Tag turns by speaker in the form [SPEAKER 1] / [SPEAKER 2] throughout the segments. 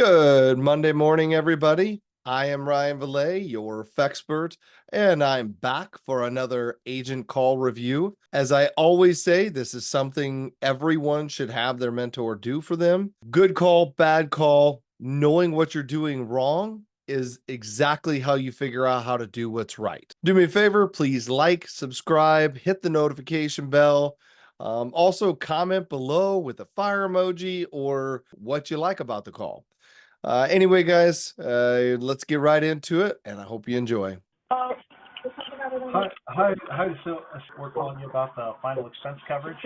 [SPEAKER 1] Good Monday morning, everybody. I am Ryan Valet, your Fexpert, and I'm back for another agent call review. As I always say, this is something everyone should have their mentor do for them. Good call, bad call, knowing what you're doing wrong is exactly how you figure out how to do what's right. Do me a favor, please like, subscribe, hit the notification bell. Also, comment below with a fire emoji or what you like about the call. Anyway, guys, let's get right into it, and I hope you enjoy.
[SPEAKER 2] Hi. So we're calling you about the final expense coverage.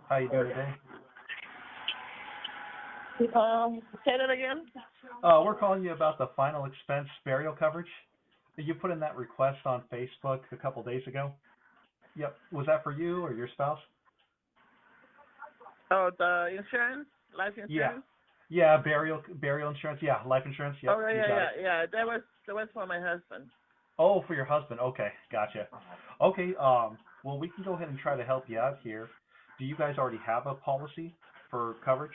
[SPEAKER 2] How you doing today?
[SPEAKER 3] Say that again?
[SPEAKER 2] We're calling you about the final expense burial coverage. You put in that request on Facebook a couple days ago. Yep. Was that for you or your spouse?
[SPEAKER 3] Oh, the insurance, life
[SPEAKER 2] Yeah.
[SPEAKER 3] insurance.
[SPEAKER 2] Yeah, burial insurance. Yeah, life insurance. Yep,
[SPEAKER 3] Oh
[SPEAKER 2] you got it.
[SPEAKER 3] yeah. That was for my husband.
[SPEAKER 2] Oh, for your husband. Okay, gotcha. Okay. Well, we can go ahead and try to help you out here. Do you guys already have a policy for coverage?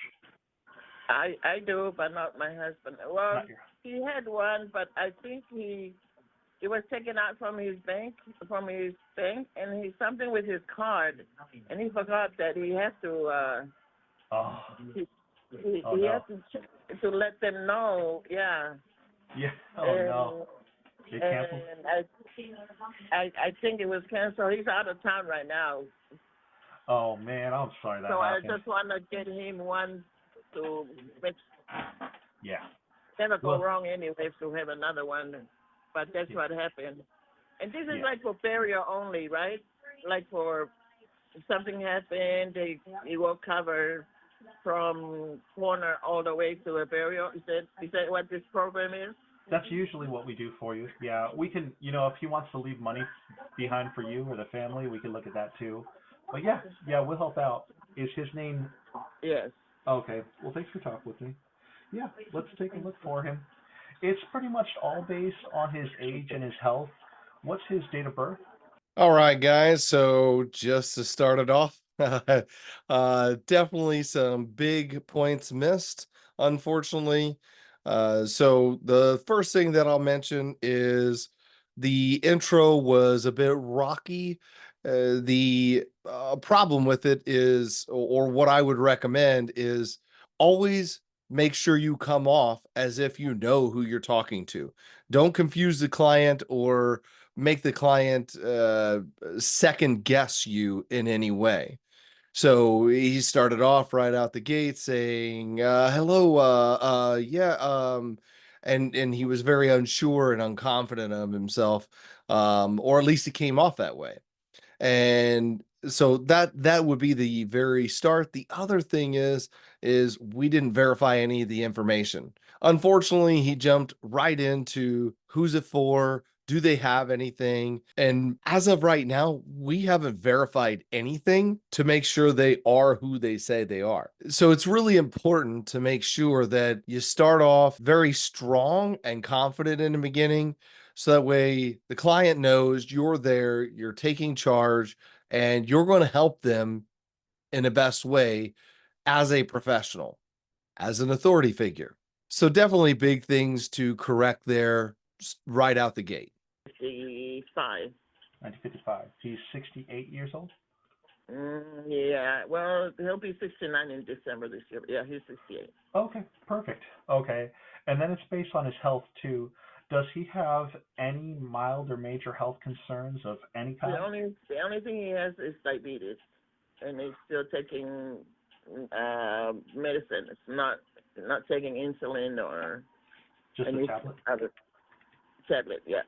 [SPEAKER 3] I do, but not my husband. Well,
[SPEAKER 2] Not your.
[SPEAKER 3] he had one, but I think it was taken out from his bank, and he something with his card, and he forgot that he has to
[SPEAKER 2] Oh.
[SPEAKER 3] he
[SPEAKER 2] Oh
[SPEAKER 3] he
[SPEAKER 2] no.
[SPEAKER 3] has to let them know, yeah.
[SPEAKER 2] Yeah. Oh no.
[SPEAKER 3] And
[SPEAKER 2] They canceled.
[SPEAKER 3] I think it was canceled. He's out of town right now,
[SPEAKER 2] Oh man, I'm sorry that
[SPEAKER 3] so I
[SPEAKER 2] happened.
[SPEAKER 3] just want to get him one to make
[SPEAKER 2] Yeah.
[SPEAKER 3] never go
[SPEAKER 2] Well,
[SPEAKER 3] wrong anyway to have another one. But that's
[SPEAKER 2] yeah.
[SPEAKER 3] what happened. And this is
[SPEAKER 2] Yeah.
[SPEAKER 3] like for burial only, right? Like for if something happened, it will cover from corner all the way to a burial. Is that what this program is?
[SPEAKER 2] That's usually what we do for you. Yeah, we can, if he wants to leave money behind for you or the family, we can look at that too. But yeah, we'll help out. Is his name?
[SPEAKER 3] Yes.
[SPEAKER 2] Okay. Well, thanks for talking with me. Yeah, let's take a look for him. It's pretty much all based on his age and his health. What's his date of birth?
[SPEAKER 1] All right, guys. So just to start it off, definitely some big points missed, unfortunately. So the first thing that I'll mention is the intro was a bit rocky. The problem with it is, or what I would recommend is always make sure you come off as if you know who you're talking to. Don't confuse the client or make the client second guess you in any way. So he started off right out the gate saying, "Hello, yeah," and he was very unsure and unconfident of himself, or at least he came off that way. And so that would be the very start. The other thing is we didn't verify any of the information. Unfortunately, he jumped right into who's it for? Do they have anything? And as of right now, we haven't verified anything to make sure they are who they say they are. So it's really important to make sure that you start off very strong and confident in the beginning, so that way the client knows you're there, you're taking charge, and you're going to help them in the best way as a professional, as an authority figure. So definitely big things to correct there right out the gate.
[SPEAKER 3] 55.
[SPEAKER 2] 1955. He's 68 years old.
[SPEAKER 3] Yeah. Well, he'll be 69 in December this year. Yeah, he's 68.
[SPEAKER 2] Okay, perfect. Okay, and then it's based on his health too. Does he have any mild or major health concerns of any
[SPEAKER 3] The
[SPEAKER 2] kind?
[SPEAKER 3] only the only thing he has is diabetes, and he's still taking medicine. It's not taking insulin or
[SPEAKER 2] Just a
[SPEAKER 3] any
[SPEAKER 2] tablet?
[SPEAKER 3] other tablet. Yeah.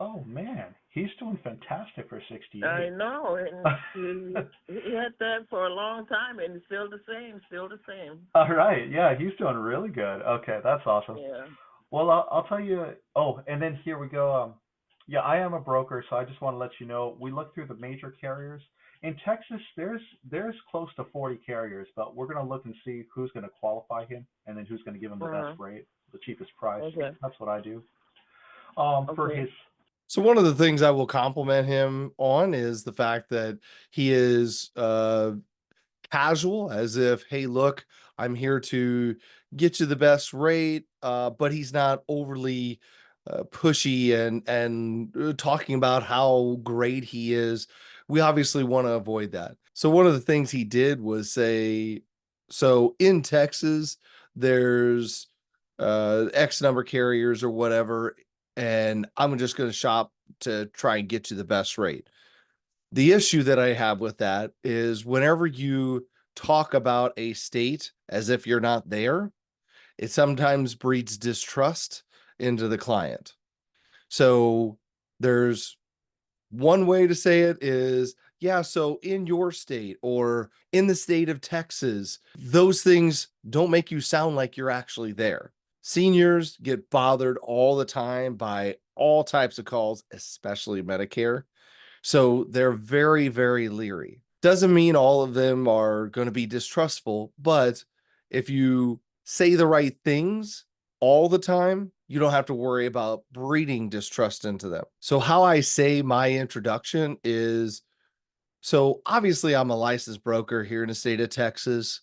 [SPEAKER 2] Oh man, he's doing fantastic for 68.
[SPEAKER 3] I know, and he had that for a long time, and it's still the same. Still the same.
[SPEAKER 2] All right, yeah, he's doing really good. Okay, that's awesome.
[SPEAKER 3] Yeah.
[SPEAKER 2] Well, I'll tell you. Oh, and then here we go. Yeah, I am a broker, so I just want to let you know we look through the major carriers. In Texas, there's close to 40 carriers, but we're gonna look and see who's gonna qualify him, and then who's gonna give him the
[SPEAKER 3] Uh-huh.
[SPEAKER 2] best rate, the cheapest price.
[SPEAKER 3] Okay.
[SPEAKER 2] That's what I do. For
[SPEAKER 3] Okay.
[SPEAKER 2] his.
[SPEAKER 1] So one of the things I will compliment him on is the fact that he is casual, as if, hey, look, I'm here to get you the best rate, but he's not overly pushy and talking about how great he is. We obviously want to avoid that. So one of the things he did was say, so in Texas, there's X number of carriers or whatever, and I'm just going to shop to try and get you the best rate. The issue that I have with that is whenever you talk about a state as if you're not there, it sometimes breeds distrust into the client. So there's one way to say it is, yeah, so in your state or in the state of Texas, those things don't make you sound like you're actually there. Seniors get bothered all the time by all types of calls, especially Medicare. So they're very, very leery. Doesn't mean all of them are going to be distrustful, but if you say the right things all the time, you don't have to worry about breeding distrust into them. So, how I say my introduction is, so obviously, I'm a licensed broker here in the state of Texas.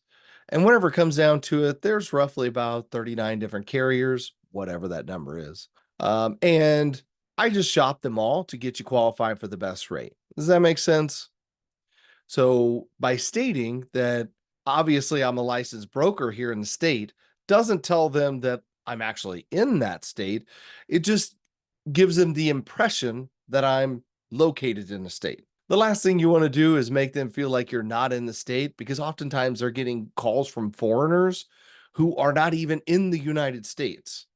[SPEAKER 1] And whenever it comes down to it, there's roughly about 39 different carriers, whatever that number is. And I just shop them all to get you qualified for the best rate. Does that make sense? So by stating that obviously I'm a licensed broker here in the state doesn't tell them that I'm actually in that state. It just gives them the impression that I'm located in the state. The last thing you want to do is make them feel like you're not in the state, because oftentimes they're getting calls from foreigners who are not even in the United States.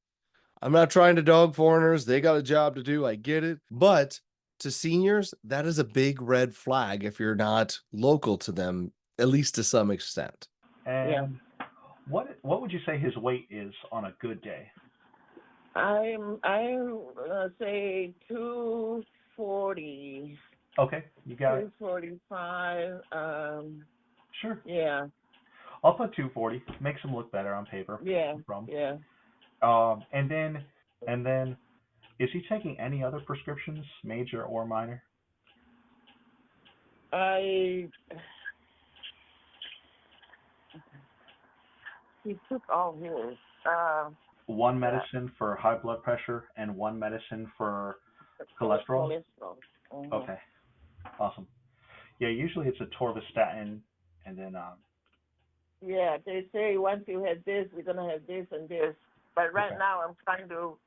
[SPEAKER 1] I'm not trying to dog foreigners. They got a job to do. I get it. But to seniors, that is a big red flag if you're not local to them, at least to some extent.
[SPEAKER 3] Yeah.
[SPEAKER 2] And what would you say his weight is on a good day?
[SPEAKER 3] I'm say 240,
[SPEAKER 2] Okay, you got it.
[SPEAKER 3] 245.
[SPEAKER 2] Sure.
[SPEAKER 3] Yeah,
[SPEAKER 2] I'll put 240. Makes him look better on paper.
[SPEAKER 3] yeah,
[SPEAKER 2] No problem.
[SPEAKER 3] yeah.
[SPEAKER 2] And then, is he taking any other prescriptions, major or minor?
[SPEAKER 3] I He took all his.
[SPEAKER 2] One medicine for high blood pressure and one medicine for cholesterol?
[SPEAKER 3] Cholesterol. Mhm.
[SPEAKER 2] Okay, awesome. Yeah, usually it's a torvastatin, and then
[SPEAKER 3] Yeah, they say once you have this, we're gonna have this and this. But right
[SPEAKER 2] okay,
[SPEAKER 3] now, I'm trying to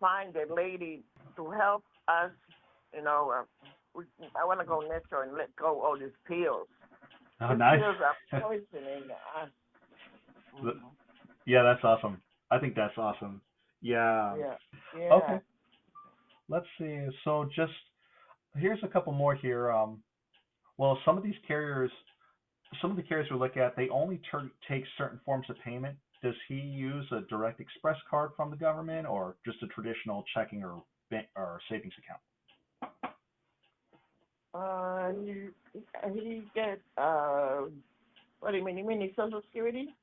[SPEAKER 3] find a lady to help us. You know, I want to go natural and let go all these pills.
[SPEAKER 2] oh
[SPEAKER 3] These
[SPEAKER 2] nice.
[SPEAKER 3] pills are poisoning us.
[SPEAKER 2] Th- yeah, that's awesome. I think that's awesome. Yeah.
[SPEAKER 3] Yeah,
[SPEAKER 2] Okay.
[SPEAKER 3] yeah.
[SPEAKER 2] Let's see. So just here's a couple more here. Well, some of the carriers we look at, they only take certain forms of payment. Does he use a direct express card from the government or just a traditional checking or or savings account?
[SPEAKER 3] He get what do you mean? You mean his Social Security?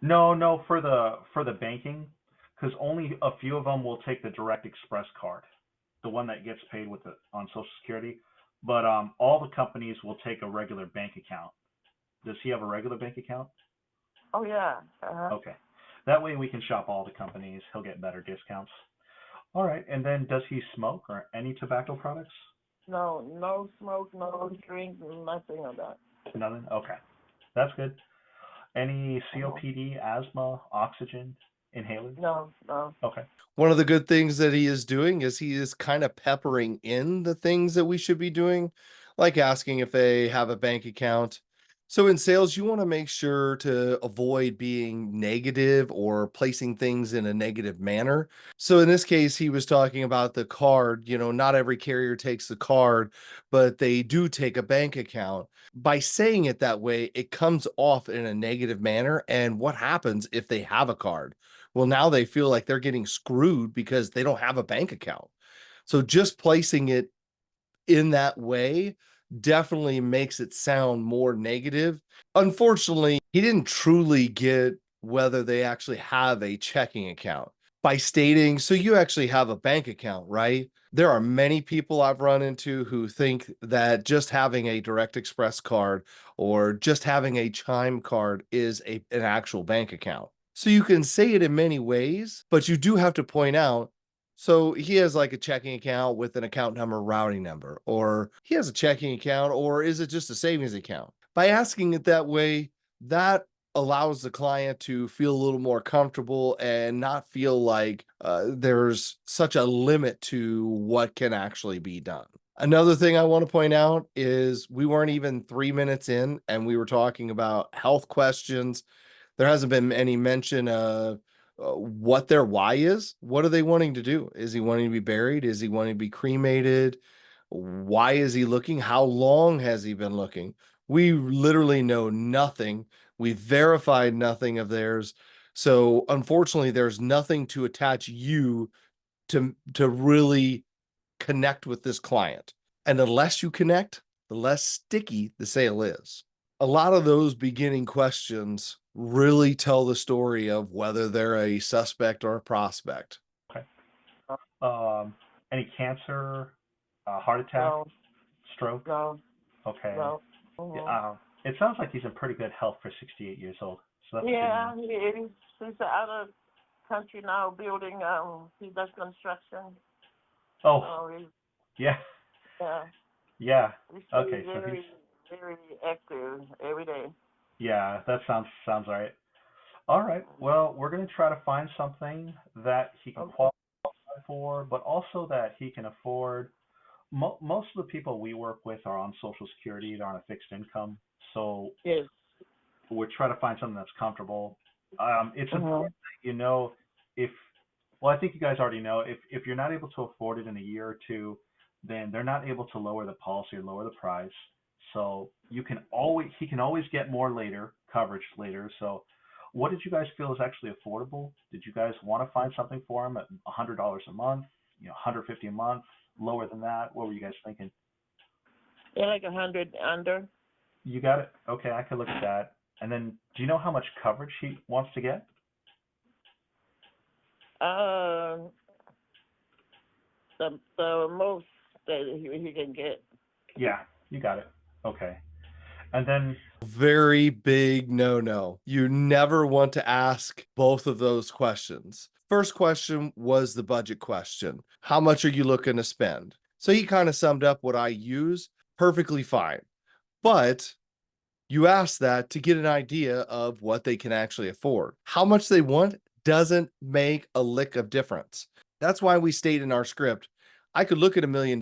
[SPEAKER 2] No, no, for the banking, because only a few of them will take the direct express card, the one that gets paid with on Social Security. But all the companies will take a regular bank account. Does he have a regular bank account?
[SPEAKER 3] Oh yeah. Uh-huh.
[SPEAKER 2] Okay. That way we can shop all the companies. He'll get better discounts. All right. And then does he smoke or any tobacco products?
[SPEAKER 3] No, no smoke, no drink, nothing of that.
[SPEAKER 2] Nothing? Okay. That's good. Any
[SPEAKER 3] Uh-huh.
[SPEAKER 2] COPD, asthma, oxygen, inhalers?
[SPEAKER 3] No, no.
[SPEAKER 2] Okay.
[SPEAKER 1] One of the good things that he is doing is he is kind of peppering in the things that we should be doing, like asking if they have a bank account. So in sales, you want to make sure to avoid being negative or placing things in a negative manner. So in this case, he was talking about the card. Not every carrier takes the card, but they do take a bank account. By saying it that way, it comes off in a negative manner. And what happens if they have a card? Well, now they feel like they're getting screwed because they don't have a bank account. So just placing it in that way definitely makes it sound more negative. Unfortunately, he didn't truly get whether they actually have a checking account. by stating, so you actually have a bank account, right? There are many people I've run into who think that just having a Direct Express card or just having a Chime card is an actual bank account. So you can say it in many ways, but you do have to point out, so he has like a checking account with an account number, routing number, or he has a checking account, or is it just a savings account? By asking it that way, that allows the client to feel a little more comfortable and not feel like there's such a limit to what can actually be done. Another thing I want to point out is we weren't even 3 minutes in and we were talking about health questions. There hasn't been any mention of what their why is. What are they wanting to do? Is he wanting to be buried? Is he wanting to be cremated? Why is he looking? How long has he been looking? We literally know nothing. We verified nothing of theirs. So unfortunately, there's nothing to attach you to really connect with this client. And the less you connect, the less sticky the sale is. A lot of those beginning questions really tell the story of whether they're a suspect or a prospect.
[SPEAKER 2] Okay. Any cancer, heart attack,
[SPEAKER 3] No,
[SPEAKER 2] stroke?
[SPEAKER 3] no,
[SPEAKER 2] Okay.
[SPEAKER 3] no.
[SPEAKER 2] Yeah,
[SPEAKER 3] Mhm.
[SPEAKER 2] it sounds like he's in pretty good health for 68 years old. So that's good
[SPEAKER 3] Yeah,
[SPEAKER 2] news.
[SPEAKER 3] he is. He's out of country now building, he does construction.
[SPEAKER 2] Oh,
[SPEAKER 3] So
[SPEAKER 2] yeah,
[SPEAKER 3] yeah,
[SPEAKER 2] yeah.
[SPEAKER 3] he's
[SPEAKER 2] Okay, so he's
[SPEAKER 3] very, very active every day.
[SPEAKER 2] yeah. That sounds all right. All right. Well, we're gonna try to find something that he can
[SPEAKER 3] Okay.
[SPEAKER 2] qualify for, but also that he can afford. Most of the people we work with are on Social Security. They're on a fixed income, so
[SPEAKER 3] Yes.
[SPEAKER 2] we're trying to find something that's comfortable. It's
[SPEAKER 3] Mhm.
[SPEAKER 2] important that you know if, well, I think you guys already know if you're not able to afford it in a year or two, then they're not able to lower the policy or lower the price. So he can always get more later, coverage later. So what did you guys feel is actually affordable? Did you guys want to find something for him at $100 a month, 150 a month, lower than that? What were you guys thinking?
[SPEAKER 3] Yeah, like 100 under.
[SPEAKER 2] You got it. Okay, I could look at that. And then, do you know how much coverage he wants to get?
[SPEAKER 3] Um, the most that he can get.
[SPEAKER 2] Yeah, you got it. Okay. And then,
[SPEAKER 1] Very big no. You never want to ask both of those questions. First question was the budget question. How much are you looking to spend? So he kind of summed up what I use perfectly fine. But you ask that to get an idea of what they can actually afford. How much they want doesn't make a lick of difference. That's why we state in our script, I could look at $1 million,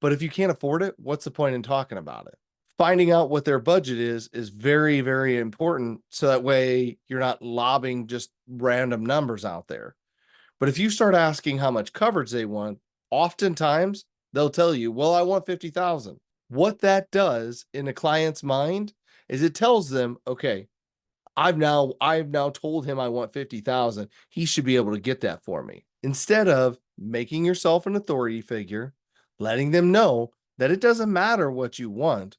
[SPEAKER 1] but if you can't afford it, what's the point in talking about it? Finding out what their budget is very, very important. So that way you're not lobbing just random numbers out there. But if you start asking how much coverage they want, oftentimes they'll tell you, well, I want 50,000. What that does in a client's mind is it tells them, okay, I've now told him I want 50,000. He should be able to get that for me. Instead of making yourself an authority figure, letting them know that it doesn't matter what you want.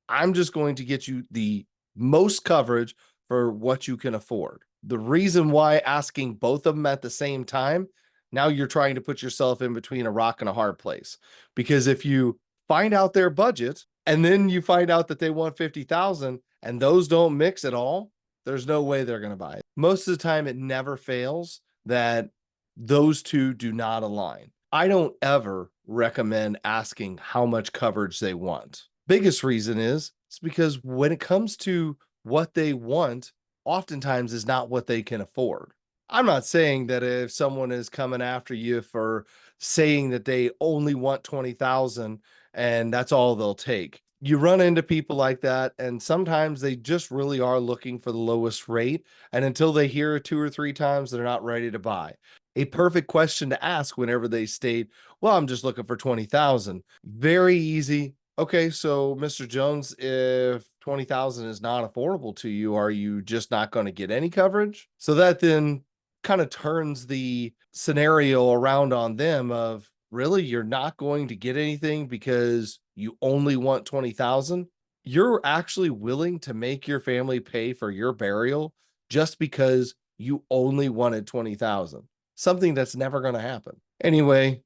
[SPEAKER 1] I'm just going to get you the most coverage for what you can afford. The reason why asking both of them at the same time, now you're trying to put yourself in between a rock and a hard place. Because if you find out their budget and then you find out that they want 50,000 and those don't mix at all, there's no way they're going to buy it. Most of the time, it never fails that those two do not align. I don't ever recommend asking how much coverage they want. Biggest reason is it's because when it comes to what they want, oftentimes is not what they can afford. I'm not saying that if someone is coming after you for saying that they only want 20,000 and that's all they'll take. You run into people like that, and sometimes they just really are looking for the lowest rate. And until they hear it 2 or 3 times, they're not ready to buy. A perfect question to ask whenever they state, well, I'm just looking for 20,000. Very easy. Okay, so Mr. Jones, if 20,000 is not affordable to you, are you just not going to get any coverage? So that then kind of turns the scenario around on them of really you're not going to get anything because you only want 20,000. You're actually willing to make your family pay for your burial just because you only wanted 20,000. something that's never going to happen. Anyway,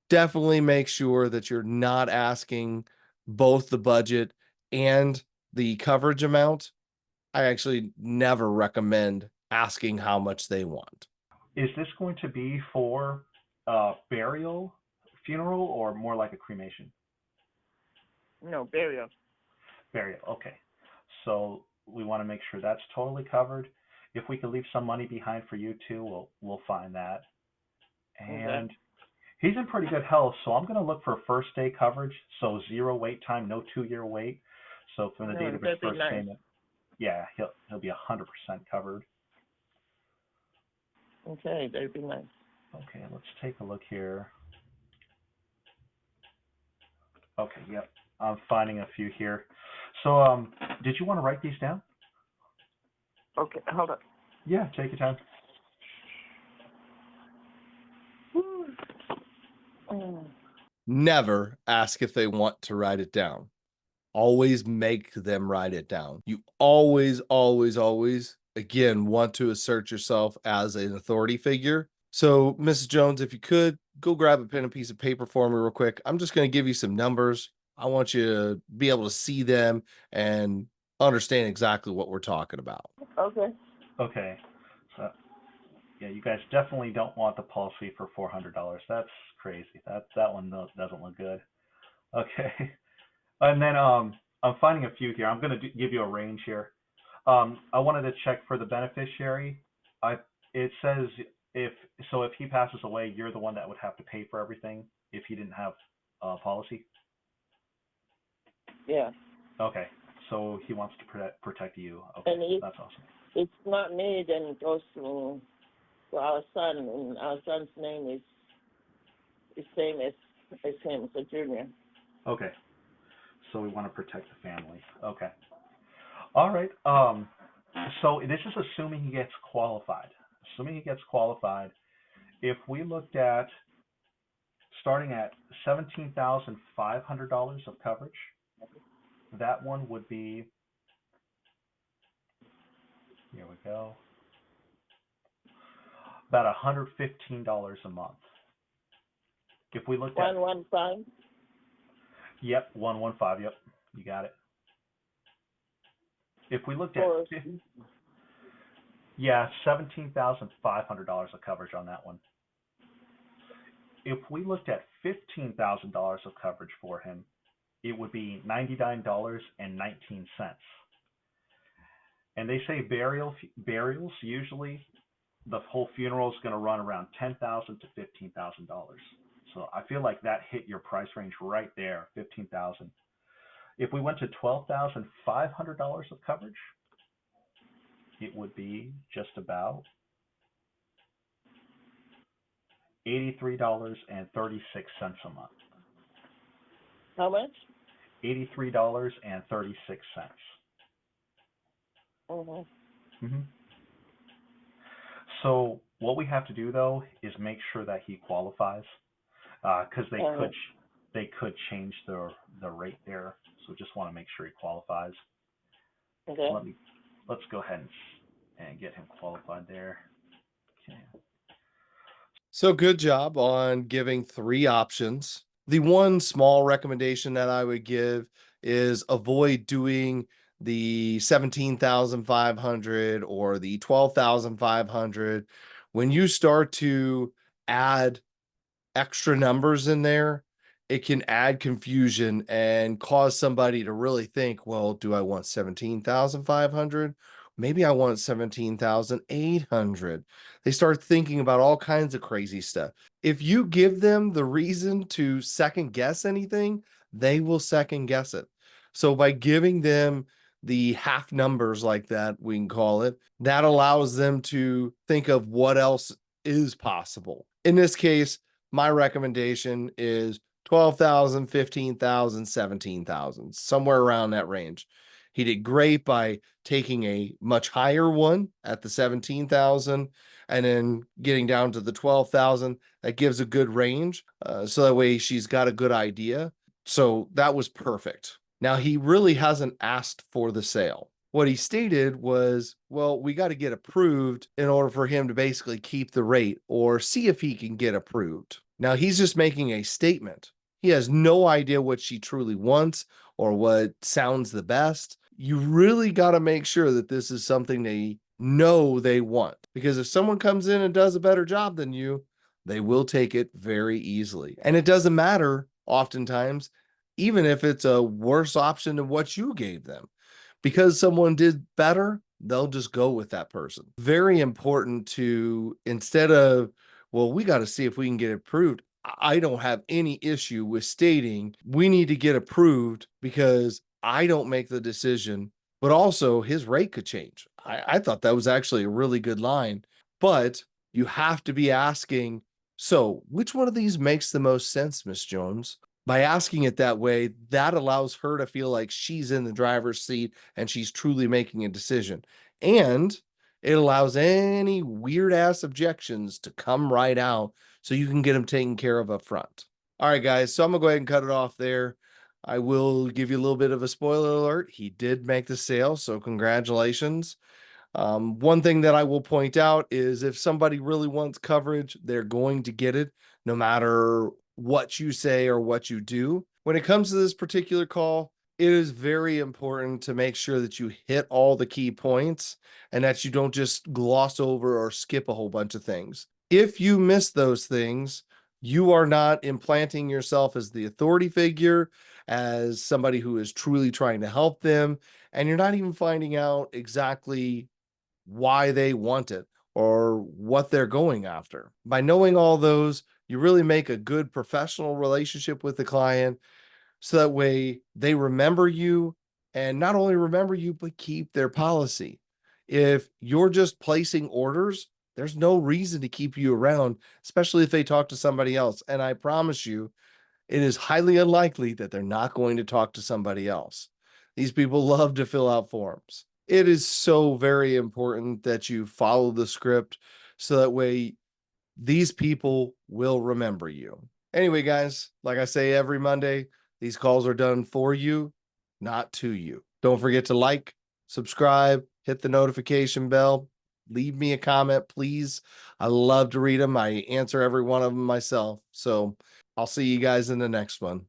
[SPEAKER 1] definitely make sure that you're not asking both the budget and the coverage amount. I actually never recommend asking how much they want.
[SPEAKER 2] Is this going to be for burial, funeral, or more like a cremation?
[SPEAKER 3] No, burial.
[SPEAKER 2] Burial. Okay. So we want to make sure that's totally covered. If we could leave some money behind for you too, we'll find that.
[SPEAKER 3] Okay.
[SPEAKER 2] And he's in pretty good health, so I'm going to look for first day coverage. So 0 wait time, no 2-year wait. So from the date of his
[SPEAKER 3] That'd be
[SPEAKER 2] first
[SPEAKER 3] nice.
[SPEAKER 2] payment, yeah, he'll be 100% covered.
[SPEAKER 3] Okay, that'd be nice.
[SPEAKER 2] Okay, let's take a look here. Okay, yep, I'm finding a few here. So, did you want to write these down?
[SPEAKER 3] Okay, hold on.
[SPEAKER 2] Yeah, take your time.
[SPEAKER 1] Never ask if they want to write it down. Always make them write it down. You always, again, want to assert yourself as an authority figure. So, Mrs. Jones, if you could go grab a pen and piece of paper for me real quick. I'm just going to give you some numbers. I want you to be able to see them and understand exactly what we're talking about.
[SPEAKER 3] Okay.
[SPEAKER 2] Okay, so yeah, you guys definitely don't want the policy for $400. That's crazy. That one doesn't look good. Okay, and then I'm finding a few here. I'm going to give you a range here. I wanted to check for the beneficiary. It says if he passes away, you're the one that would have to pay for everything if he didn't have a policy.
[SPEAKER 3] Yeah.
[SPEAKER 2] Okay, so he wants to protect you. Okay,
[SPEAKER 3] And
[SPEAKER 2] that's awesome.
[SPEAKER 3] it's not me, then it goes to our son, and our son's name is the same as him, so Junior.
[SPEAKER 2] Okay, so we want to protect the family. Okay. All right. So this is assuming he gets qualified. Assuming he gets qualified, if we looked at starting at $17,500 of coverage, that one would be, here we go, about $115 a month. If we looked at
[SPEAKER 3] 115.
[SPEAKER 2] Yep, 115. Yep, you got it. If we looked at
[SPEAKER 3] For
[SPEAKER 2] $17,500 of coverage on that one. If we looked at $15,000 of coverage for him, it would be $99.19. And they say burials usually the whole funeral is going to run around $10,000 to $15,000. So I feel like that hit your price range right there, $15,000. If we went to $12,500 of coverage, it would be just about $83.36 a month.
[SPEAKER 3] how much?
[SPEAKER 2] $83.36.
[SPEAKER 3] Mm-hmm.
[SPEAKER 2] Mm-hmm. So what we have to do though is make sure that he qualifies, because they could change the rate there. So just want to make sure he qualifies.
[SPEAKER 3] Okay.
[SPEAKER 2] So let's go ahead and get him qualified there. Okay.
[SPEAKER 1] So good job on giving 3 options. The one small recommendation that I would give is avoid doing the 17,500 or the 12,500. When you start to add extra numbers in there, it can add confusion and cause somebody to really think, well, do I want 17,500? Maybe I want 17,800. They start thinking about all kinds of crazy stuff. If you give them the reason to second guess anything, they will second guess it. So by giving them the half numbers like that, we can call it, that allows them to think of what else is possible. In this case, my recommendation is 12,000, 15,000, 17,000, somewhere around that range. He did great by taking a much higher one at the 17,000 and then getting down to the 12,000. That gives a good range. So that way she's got a good idea. So that was perfect. Now he really hasn't asked for the sale. What he stated was, well, we got to get approved in order for him to basically keep the rate or see if he can get approved. Now he's just making a statement. He has no idea what she truly wants or what sounds the best. You really got to make sure that this is something they know they want, because if someone comes in and does a better job than you, they will take it very easily. And it doesn't matter oftentimes, even if it's a worse option than what you gave them, because someone did better, they'll just go with that person. Very important to, instead of, well, we got to see if we can get approved. I don't have any issue with stating we need to get approved because I don't make the decision, but also his rate could change. I thought that was actually a really good line, but you have to be asking, so which one of these makes the most sense, Miss Jones? By asking it that way, that allows her to feel like she's in the driver's seat and she's truly making a decision. And it allows any weird ass objections to come right out so you can get them taken care of up front. All right, guys. So I'm gonna go ahead and cut it off there. I will give you a little bit of a spoiler alert. He did make the sale, so congratulations. One thing that I will point out is if somebody really wants coverage, they're going to get it no matter what you say or what you do. When it comes to this particular call, it is very important to make sure that you hit all the key points and that you don't just gloss over or skip a whole bunch of things. If you miss those things, you are not implanting yourself as the authority figure, as somebody who is truly trying to help them, and you're not even finding out exactly why they want it or what they're going after. By knowing all those, you really make a good professional relationship with the client, so that way they remember you, and not only remember you, but keep their policy. If you're just placing orders, there's no reason to keep you around, especially if they talk to somebody else. And I promise you, it is highly unlikely that they're not going to talk to somebody else. These people love to fill out forms. It is so very important that you follow the script so that way these people will remember you. Anyway, guys, like I say every Monday, these calls are done for you, not to you. Don't forget to like, subscribe, hit the notification bell, leave me a comment, please. I love to read them. I answer every one of them myself. So I'll see you guys in the next one.